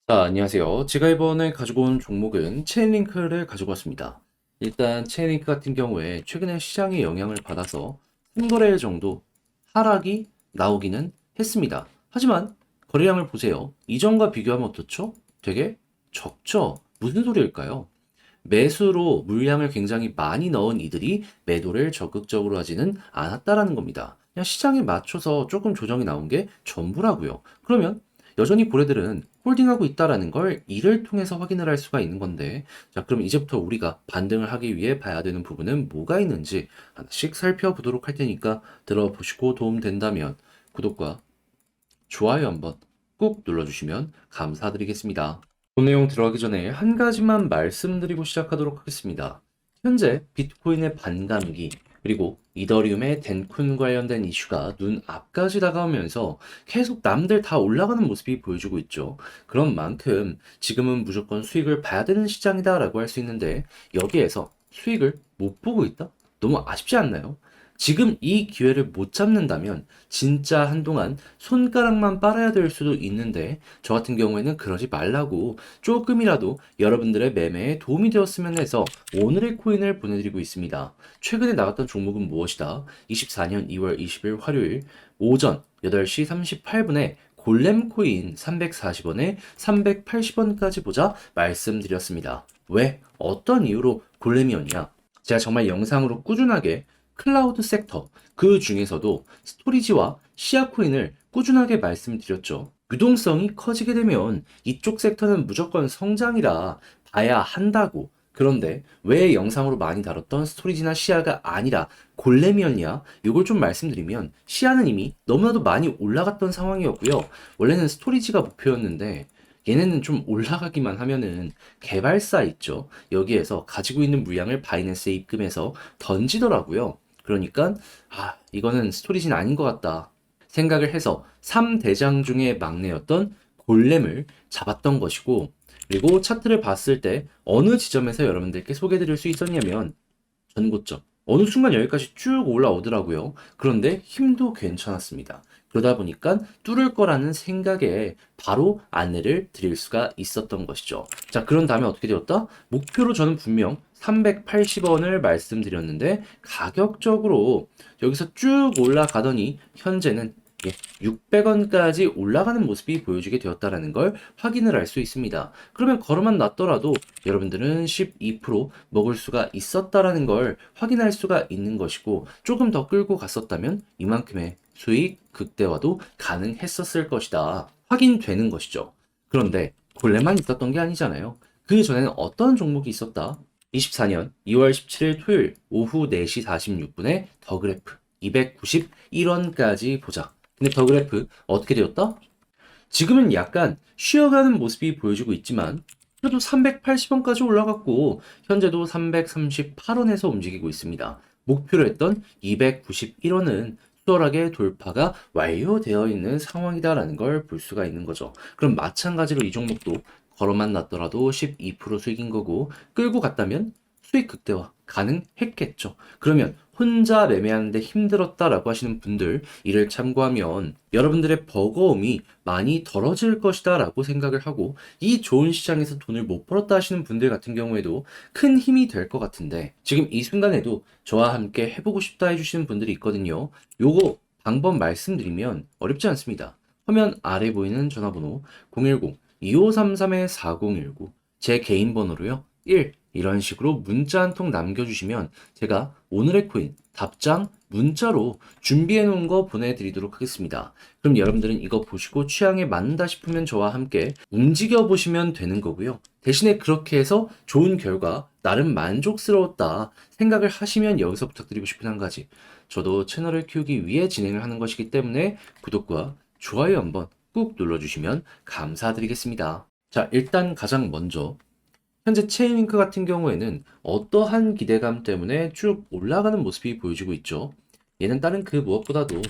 자, 안녕하세요. 제가 이번에 가지고 온 종목은 체인링크를 가지고 왔습니다. 일단 체인링크 같은 경우에 최근에 시장의 영향을 받아서 3거래일 정도 하락이 나오기는 했습니다. 하지만 거래량을 보세요. 이전과 비교하면 어떻죠? 되게 적죠? 무슨 소리일까요? 매수로 물량을 굉장히 많이 넣은 이들이 매도를 적극적으로 하지는 않았다라는 겁니다. 그냥 시장에 맞춰서 조금 조정이 나온 게 전부라고요. 그러면 여전히 고래들은 홀딩하고 있다라는 걸 이를 통해서 확인을 할 수가 있는 건데, 자, 그럼 이제부터 우리가 반등을 하기 위해 봐야 되는 부분은 뭐가 있는지 하나씩 살펴보도록 할 테니까 들어보시고 도움 된다면 구독과 좋아요 한번 꾹 눌러주시면 감사드리겠습니다. 본 내용 들어가기 전에 한 가지만 말씀드리고 시작하도록 하겠습니다. 현재 비트코인의 반감기, 그리고 이더리움의 덴쿤 관련된 이슈가 눈 앞까지 다가오면서 계속 남들 다 올라가는 모습이 보여주고 있죠. 그런 만큼 지금은 무조건 수익을 봐야 되는 시장이다라고 할 수 있는데 여기에서 수익을 못 보고 있다? 너무 아쉽지 않나요? 지금 이 기회를 못 잡는다면 진짜 한동안 손가락만 빨아야 될 수도 있는데 저 같은 경우에는 그러지 말라고 조금이라도 여러분들의 매매에 도움이 되었으면 해서 오늘의 코인을 보내드리고 있습니다. 최근에 나갔던 종목은 무엇이다? 24년 2월 20일 화요일 오전 8시 38분에 골렘 코인 340원에 380원까지 보자 말씀드렸습니다. 왜? 어떤 이유로 골렘이었냐? 제가 정말 영상으로 꾸준하게 클라우드 섹터, 그 중에서도 스토리지와 시아 코인을 꾸준하게 말씀드렸죠. 유동성이 커지게 되면 이쪽 섹터는 무조건 성장이라 봐야 한다고. 그런데 왜 영상으로 많이 다뤘던 스토리지나 시아가 아니라 골렘이었냐? 이걸 좀 말씀드리면 시아는 이미 너무나도 많이 올라갔던 상황이었고요. 원래는 스토리지가 목표였는데 얘네는 좀 올라가기만 하면은 개발사 있죠. 여기에서 가지고 있는 물량을 바이낸스에 입금해서 던지더라고요. 그러니까 이거는 스토리진 아닌 것 같다 생각을 해서 3대장 중에 막내였던 골렘을 잡았던 것이고, 그리고 차트를 봤을 때 어느 지점에서 여러분들께 소개드릴 수 있었냐면 전고점. 어느 순간 여기까지 쭉 올라오더라고요. 그런데 힘도 괜찮았습니다. 그러다 보니까 뚫을 거라는 생각에 바로 안내를 드릴 수가 있었던 것이죠. 자, 그런 다음에 어떻게 되었다? 목표로 저는 분명 380원을 말씀드렸는데 가격적으로 여기서 쭉 올라가더니 현재는 600원까지 올라가는 모습이 보여지게 되었다는 걸 확인을 할 수 있습니다. 그러면 걸어만 놨더라도 여러분들은 12% 먹을 수가 있었다라는 걸 확인할 수가 있는 것이고, 조금 더 끌고 갔었다면 이만큼의 수익 극대화도 가능했었을 것이다. 확인되는 것이죠. 그런데 본래만 있었던 게 아니잖아요. 그 전에는 어떤 종목이 있었다? 24년 2월 17일 토요일 오후 4시 46분에 더 그래프 291원까지 보자. 근데 더 그래프 어떻게 되었다? 지금은 약간 쉬어가는 모습이 보여지고 있지만 그래도 380원까지 올라갔고 현재도 338원에서 움직이고 있습니다. 목표로 했던 291원은 수월하게 돌파가 완료되어 있는 상황이다라는 걸 볼 수가 있는 거죠. 그럼 마찬가지로 이 종목도 걸어만 놨더라도 12% 수익인 거고 끌고 갔다면 수익 극대화 가능했겠죠. 그러면 혼자 매매하는데 힘들었다라고 하시는 분들 이를 참고하면 여러분들의 버거움이 많이 덜어질 것이다 라고 생각을 하고 이 좋은 시장에서 돈을 못 벌었다 하시는 분들 같은 경우에도 큰 힘이 될 것 같은데 지금 이 순간에도 저와 함께 해보고 싶다 해주시는 분들이 있거든요. 요거 방법 말씀드리면 어렵지 않습니다. 화면 아래 보이는 전화번호 010-2533-4019 제 개인 번호로요. 1 이런 식으로 문자 한 통 남겨주시면 제가 오늘의 코인 답장 문자로 준비해 놓은 거 보내드리도록 하겠습니다. 그럼 여러분들은 이거 보시고 취향에 맞는다 싶으면 저와 함께 움직여 보시면 되는 거고요. 대신에 그렇게 해서 좋은 결과 나름 만족스러웠다 생각을 하시면 여기서 부탁드리고 싶은 한 가지, 저도 채널을 키우기 위해 진행을 하는 것이기 때문에 구독과 좋아요 한번 꾹 눌러주시면 감사드리겠습니다. 자, 일단 가장 먼저 현재 체인링크 같은 경우에는 어떠한 기대감 때문에 쭉 올라가는 모습이 보여지고 있죠. 얘는 다른 그 무엇보다도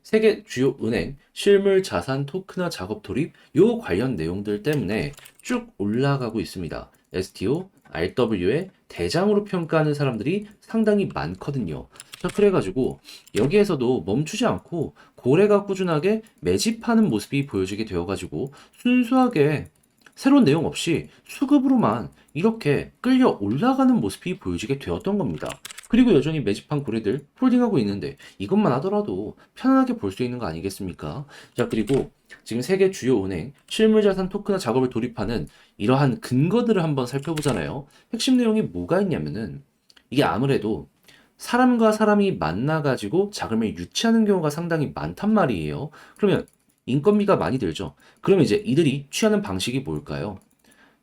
세계 주요 은행 실물 자산 토큰화 작업 돌입 요 관련 내용들 때문에 쭉 올라가고 있습니다. STO, RW의 대장으로 평가하는 사람들이 상당히 많거든요. 자, 그래가지고 여기에서도 멈추지 않고 고래가 꾸준하게 매집하는 모습이 보여지게 되어가지고 순수하게 새로운 내용 없이 수급으로만 이렇게 끌려 올라가는 모습이 보여지게 되었던 겁니다. 그리고 여전히 매집한 고래들 홀딩하고 있는데 이것만 하더라도 편안하게 볼 수 있는 거 아니겠습니까? 자, 그리고 지금 세계 주요 은행 실물자산 토크나 작업을 돌입하는 이러한 근거들을 한번 살펴보잖아요. 핵심 내용이 뭐가 있냐면은 이게 아무래도 사람과 사람이 만나가지고 자금을 유치하는 경우가 상당히 많단 말이에요. 그러면 인건비가 많이 들죠. 그러면 이제 이들이 취하는 방식이 뭘까요?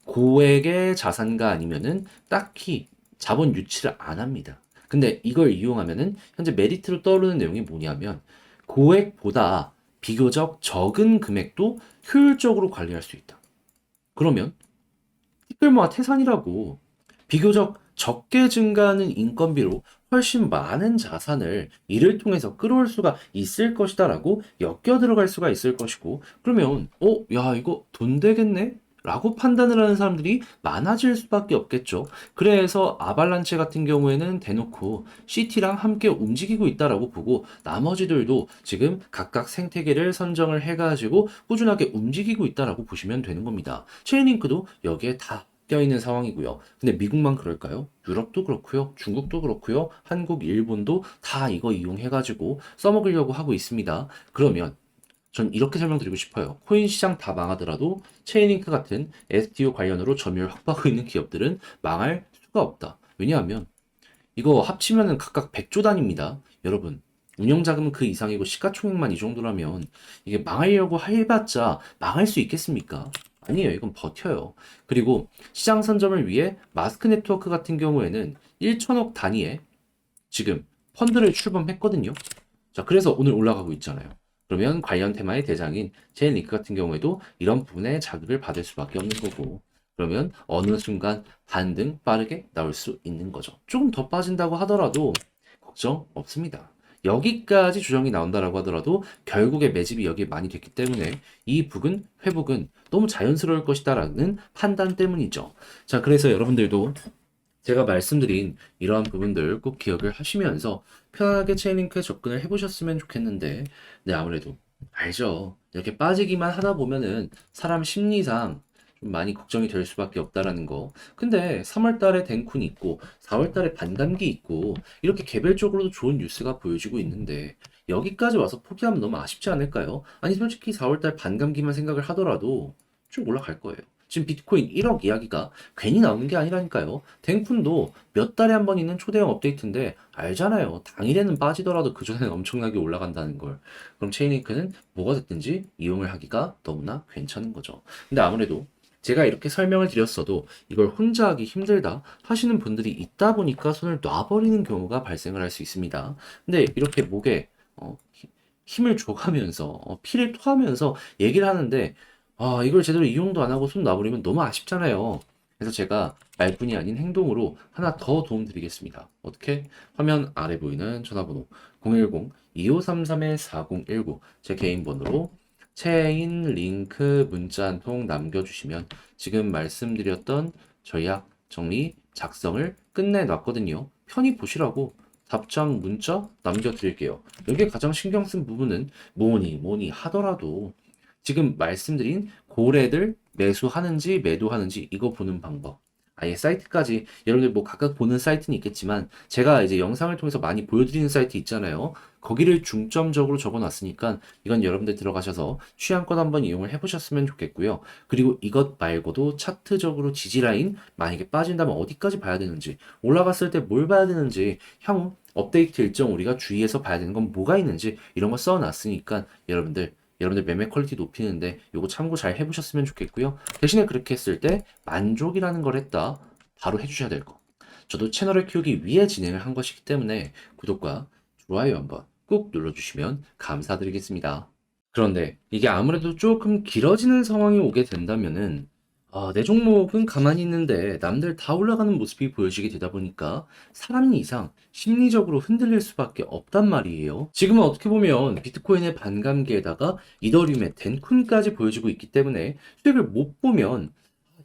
고액의 자산가 아니면은 딱히 자본 유치를 안 합니다. 근데 이걸 이용하면은 현재 메리트로 떠오르는 내용이 뭐냐면 고액보다 비교적 적은 금액도 효율적으로 관리할 수 있다. 그러면 티끌모아 태산이라고 비교적 적게 증가하는 인건비로 훨씬 많은 자산을 이를 통해서 끌어올 수가 있을 것이다라고 엮여 들어갈 수가 있을 것이고, 그러면 야, 이거 돈 되겠네? 라고 판단을 하는 사람들이 많아질 수밖에 없겠죠. 그래서 아발란체 같은 경우에는 대놓고 CT랑 함께 움직이고 있다라고 보고, 나머지들도 지금 각각 생태계를 선정을 해가지고 꾸준하게 움직이고 있다라고 보시면 되는 겁니다. 체인링크도 여기에 다 껴있는 상황이고요. 근데 미국만 그럴까요? 유럽도 그렇고요. 중국도 그렇고요. 한국, 일본도 다 이거 이용해가지고 써먹으려고 하고 있습니다. 그러면 전 이렇게 설명드리고 싶어요. 코인 시장 다 망하더라도 체인링크 같은 STO 관련으로 점유율 확보하고 있는 기업들은 망할 수가 없다. 왜냐하면 이거 합치면은 각각 100조 단위입니다. 여러분, 운영자금은 그 이상이고 시가총액만 이 정도라면 이게 망하려고 해봤자 망할 수 있겠습니까? 아니에요. 이건 버텨요. 그리고 시장 선점을 위해 마스크 네트워크 같은 경우에는 1천억 단위의 지금 펀드를 출범했거든요. 자, 그래서 오늘 올라가고 있잖아요. 그러면 관련 테마의 대장인 제이링크 같은 경우에도 이런 부분에 자극을 받을 수밖에 없는 거고, 그러면 어느 순간 반등 빠르게 나올 수 있는 거죠. 조금 더 빠진다고 하더라도 걱정 없습니다. 여기까지 조정이 나온다라고 하더라도 결국에 매집이 여기에 많이 됐기 때문에 이 부근 회복은 너무 자연스러울 것이다라는 판단 때문이죠. 자, 그래서 여러분들도 제가 말씀드린 이러한 부분들 꼭 기억을 하시면서 편하게 체인링크에 접근을 해보셨으면 좋겠는데, 네, 아무래도 알죠. 이렇게 빠지기만 하다 보면은 사람 심리상 좀 많이 걱정이 될 수밖에 없다라는 거. 근데 3월 달에 덴쿤 있고 4월 달에 반감기 있고 이렇게 개별적으로도 좋은 뉴스가 보여지고 있는데 여기까지 와서 포기하면 너무 아쉽지 않을까요? 아니, 솔직히 4월 달 반감기만 생각을 하더라도 쭉 올라갈 거예요. 지금 비트코인 1억 이야기가 괜히 나오는 게 아니라니까요. 덴쿤도 몇 달에 한 번 있는 초대형 업데이트인데 알잖아요. 당일에는 빠지더라도 그전에는 엄청나게 올라간다는 걸. 그럼 체인링크는 뭐가 됐든지 이용을 하기가 너무나 괜찮은 거죠. 근데 아무래도 제가 이렇게 설명을 드렸어도 이걸 혼자 하기 힘들다 하시는 분들이 있다 보니까 손을 놔버리는 경우가 발생을 할 수 있습니다. 근데 이렇게 목에 힘을 줘가면서 피를 토하면서 얘기를 하는데 이걸 제대로 이용도 안 하고 손 놔버리면 너무 아쉽잖아요. 그래서 제가 말뿐이 아닌 행동으로 하나 더 도움드리겠습니다. 어떻게? 화면 아래 보이는 전화번호 010-2533-4019 제 개인 번호로 체인 링크 문자 한 통 남겨주시면 지금 말씀드렸던 전략 정리 작성을 끝내놨거든요. 편히 보시라고 답장 문자 남겨드릴게요. 여기에 가장 신경 쓴 부분은 뭐니 하더라도 지금 말씀드린 고래들 매수하는지 매도하는지 이거 보는 방법. 아예 사이트까지 여러분들 뭐 각각 보는 사이트는 있겠지만 제가 이제 영상을 통해서 많이 보여드리는 사이트 있잖아요. 거기를 중점적으로 적어놨으니까 이건 여러분들 들어가셔서 취향껏 한번 이용을 해보셨으면 좋겠고요. 그리고 이것 말고도 차트적으로 지지라인 만약에 빠진다면 어디까지 봐야 되는지, 올라갔을 때 뭘 봐야 되는지, 향후 업데이트 일정 우리가 주의해서 봐야 되는 건 뭐가 있는지 이런 거 써놨으니까 여러분들 매매 퀄리티 높이는데 요거 참고 잘 해보셨으면 좋겠고요. 대신에 그렇게 했을 때 만족이라는 걸 했다. 바로 해주셔야 될 거. 저도 채널을 키우기 위해 진행을 한 것이기 때문에 구독과 좋아요 한번 꾹 눌러주시면 감사드리겠습니다. 그런데 이게 아무래도 조금 길어지는 상황이 오게 된다면은 내 종목은 가만히 있는데 남들 다 올라가는 모습이 보여지게 되다 보니까 사람 이상 심리적으로 흔들릴 수밖에 없단 말이에요. 지금은 어떻게 보면 비트코인의 반감기에다가 이더리움의 덴쿤까지 보여지고 있기 때문에 수익을 못 보면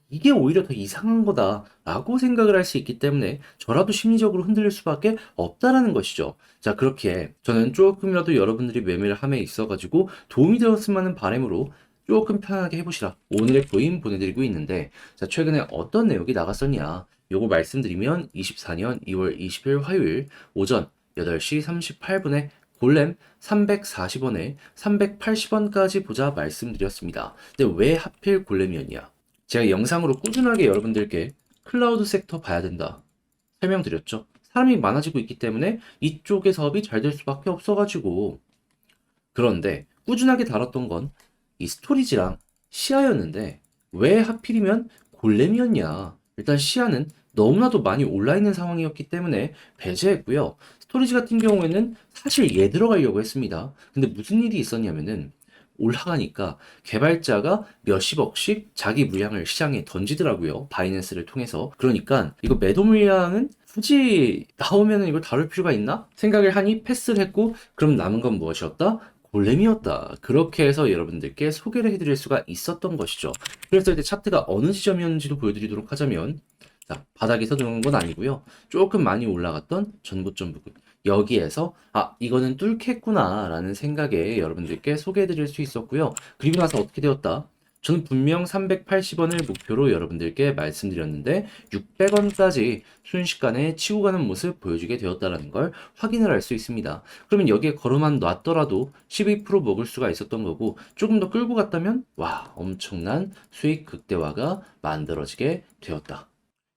이게 오히려 더 이상한 거다라고 생각을 할 수 있기 때문에 저라도 심리적으로 흔들릴 수밖에 없다라는 것이죠. 자, 그렇게 저는 조금이라도 여러분들이 매매를 함에 있어가지고 도움이 되었으면 하는 바람으로 조금 편하게 해보시라. 오늘의 코인 보내드리고 있는데, 자, 최근에 어떤 내용이 나갔었냐? 요거 말씀드리면 24년 2월 20일 화요일 오전 8시 38분에 골렘 340원에 380원까지 보자 말씀드렸습니다. 근데 왜 하필 골렘이었냐? 제가 영상으로 꾸준하게 여러분들께 클라우드 섹터 봐야 된다 설명드렸죠. 사람이 많아지고 있기 때문에 이쪽의 사업이 잘 될 수밖에 없어가지고. 그런데 꾸준하게 다뤘던 건 이 스토리지랑 시야였는데 왜 하필이면 골렘이었냐? 일단 시야는 너무나도 많이 올라 있는 상황이었기 때문에 배제했고요. 스토리지 같은 경우에는 사실 얘 들어가려고 했습니다. 근데 무슨 일이 있었냐면은 올라가니까 개발자가 몇십억씩 자기 물량을 시장에 던지더라고요. 바이낸스를 통해서. 그러니까 이거 매도 물량은 굳이 나오면은 이걸 다룰 필요가 있나? 생각을 하니 패스를 했고, 그럼 남은 건 무엇이었다? 골렘이었다. 그렇게 해서 여러분들께 소개를 해드릴 수가 있었던 것이죠. 그래서 이제 차트가 어느 지점이었는지도 보여드리도록 하자면, 자, 바닥에서 들어온 건 아니고요. 조금 많이 올라갔던 전고점 부분. 여기에서 이거는 뚫겠구나 라는 생각에 여러분들께 소개해드릴 수 있었고요. 그리고 나서 어떻게 되었다? 저는 분명 380원을 목표로 여러분들께 말씀드렸는데 600원까지 순식간에 치고 가는 모습 보여주게 되었다는 걸 확인을 할 수 있습니다. 그러면 여기에 걸어만 놨더라도 12% 먹을 수가 있었던 거고, 조금 더 끌고 갔다면 와, 엄청난 수익 극대화가 만들어지게 되었다.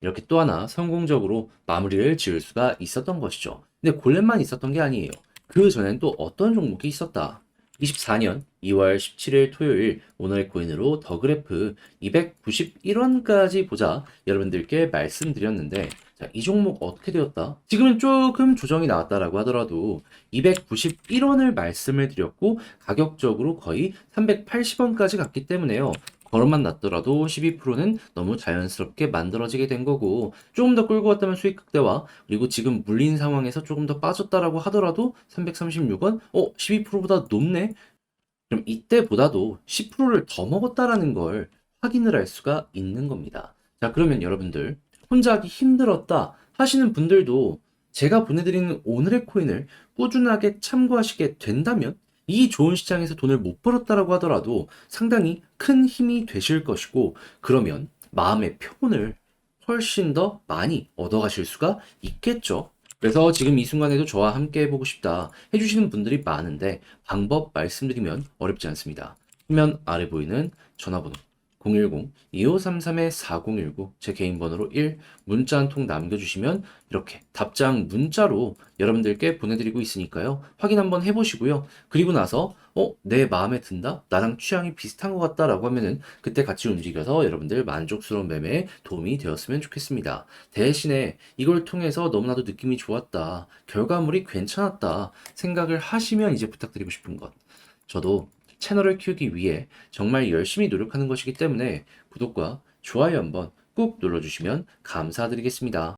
이렇게 또 하나 성공적으로 마무리를 지을 수가 있었던 것이죠. 근데 골렘만 있었던 게 아니에요. 그 전엔 또 어떤 종목이 있었다. 24년 2월 17일 토요일 오늘의 코인으로 더 그래프 291원까지 보자 여러분들께 말씀드렸는데, 자, 이 종목 어떻게 되었다? 지금은 조금 조정이 나왔다라고 하더라도 291원을 말씀을 드렸고 가격적으로 거의 380원까지 갔기 때문에요. 걸음만 났더라도 12%는 너무 자연스럽게 만들어지게 된 거고, 조금 더 끌고 갔다면 수익 극대화, 그리고 지금 물린 상황에서 조금 더 빠졌다라고 하더라도 336원? 12%보다 높네? 그럼 이때보다도 10%를 더 먹었다라는 걸 확인을 할 수가 있는 겁니다. 자, 그러면 여러분들 혼자 하기 힘들었다 하시는 분들도 제가 보내드리는 오늘의 코인을 꾸준하게 참고하시게 된다면 이 좋은 시장에서 돈을 못 벌었다라고 하더라도 상당히 큰 힘이 되실 것이고, 그러면 마음의 표본을 훨씬 더 많이 얻어가실 수가 있겠죠. 그래서 지금 이 순간에도 저와 함께 해보고 싶다 해주시는 분들이 많은데, 방법 말씀드리면 어렵지 않습니다. 화면 아래 보이는 전화번호 010-2533-4019 제 개인 번호로 1 문자 한 통 남겨주시면 이렇게 답장 문자로 여러분들께 보내드리고 있으니까요. 확인 한번 해보시고요. 그리고 나서 내 마음에 든다? 나랑 취향이 비슷한 것 같다 라고 하면은 그때 같이 움직여서 여러분들 만족스러운 매매에 도움이 되었으면 좋겠습니다. 대신에 이걸 통해서 너무나도 느낌이 좋았다, 결과물이 괜찮았다 생각을 하시면 이제 부탁드리고 싶은 것, 저도 채널을 키우기 위해 정말 열심히 노력하는 것이기 때문에 구독과 좋아요 한번 꾹 눌러주시면 감사드리겠습니다.